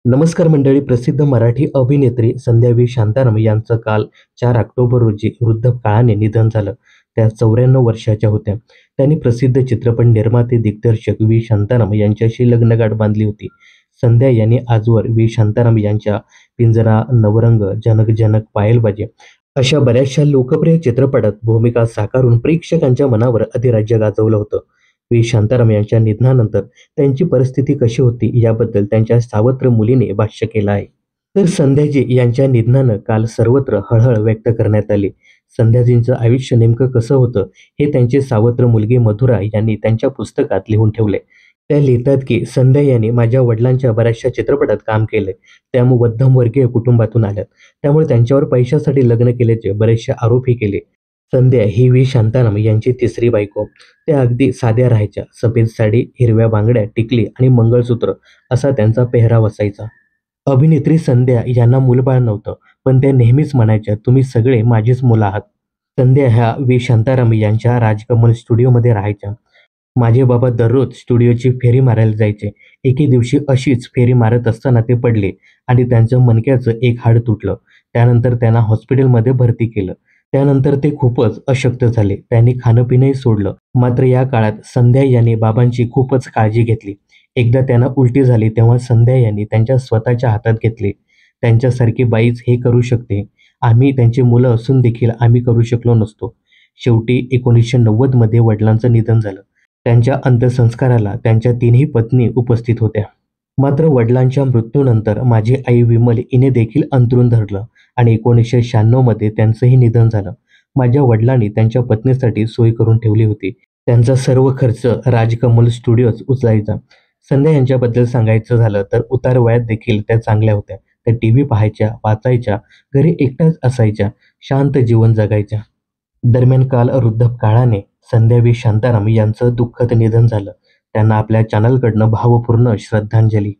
नमस्कार मंडळी. प्रसिद्ध मराठी अभिनेत्री संध्या व्ही शांताराम यांचं काल 4 ऑक्टोबर रोजी वृद्धापकाळाने निधन झालं. त्या 94 वर्षाच्या होत्या. त्यांनी प्रसिद्ध चित्रपट निर्माते, दिग्दर्शक व्ही. शांताराम यांच्याशी लग्नगाठ बांधली होती. संध्या यांनी आजवर व्ही. शांताराम यांच्या पिंजरा, नवरंग, जनक जनक, पायलबाजी अशा बऱ्याचशा लोकप्रिय चित्रपटात भूमिका साकारून प्रेक्षकांच्या मनावर अधिराज्य गाजवलं होतं. व्ही. शांताराम यांच्या निधनानंतर त्यांची परिस्थिती कशी होती याबद्दल त्यांच्या सावत्र मुलीने भाष्य केलं आहे. तर संध्याजी यांच्या निधनानं काल सर्वत्र हळहळ व्यक्त करण्यात आली. संध्याजींचं आयुष्य नेमकं कसं होतं हे त्यांची सावत्र मुलगी मधुरा यांनी त्यांच्या पुस्तकात लिहून ठेवले. त्या लिहितात की संध्या यांनी माझ्या वडिलांच्या बऱ्याचशा चित्रपटात काम केले. त्या मध्यमवर्गीय कुटुंबातून आल्यात. त्यामुळे त्यांच्यावर पैशासाठी लग्न केल्याचे बरेचसे आरोपही केले. संध्या ही व्ही. शांताराम यांची तिसरी बायको. त्या अगदी साध्या राहायच्या. सफेद साडी, हिरव्या बांगड्या, टिकली आणि मंगळसूत्र असा त्यांचा पेहराव असायचा. अभिनेत्री संध्या यांना मूलबाळ नव्हतं, पण त्या नेहमीच म्हणायच्या, तुम्ही सगळे माझीच मुलं आहात. संध्या ह्या व्ही. शांताराम यांच्या राजकमल स्टुडिओमध्ये राहायच्या. माझे बाबा दररोज स्टुडिओची फेरी मारायला जायचे. एके दिवशी अशीच फेरी मारत असताना ते पडले आणि त्यांचं मणक्याचं एक हाड तुटलं. त्यानंतर त्यांना हॉस्पिटलमध्ये भरती केलं. त्यानंतर ते खूपच अशक्त झाले. त्यांनी खाणं-पिणंही सोडलं. मात्र या काळात संध्या यांनी बाबांची खूपच काळजी घेतली. एकदा त्यांना उलटी झाली तेव्हा संध्या यांनी त्यांच्या स्वतःच्या हातात घेतले. त्यांच्यासारखी बाईच हे करू शकते. आम्ही त्यांची मुलं असून देखील आम्ही करू शकलो नसतो. शेवटी 1990 मध्ये वडिलांचं निधन झालं. त्यांच्या अंत्यसंस्काराला त्यांच्या तिन्ही पत्नी उपस्थित होत्या. मात्र वडिलांच्या मृत्यूनंतर माझी आई विमल हिने देखील अंथरूण धरलं आणि 1996 मध्ये त्यांचंही निधन झालं. माझ्या वडिलांनी त्यांच्या पत्नीसाठी सोय करून ठेवली होती. त्यांचा सर्व खर्च राजकमल स्टुडिओज उचलायचा. संध्या यांच्याबद्दल सांगायचं झालं तर उतार वयात देखील त्या चांगल्या होत्या. त्या टीव्ही पाहायच्या, वाचायच्या, घरी एकट्याच असायच्या, शांत जीवन जगायच्या. दरम्यान काल वृद्धापकाळाने संध्या व्ही. शांताराम यांचं दुःखद निधन झालं. त्यांना आपल्या चॅनलकडनं भावपूर्ण श्रद्धांजली.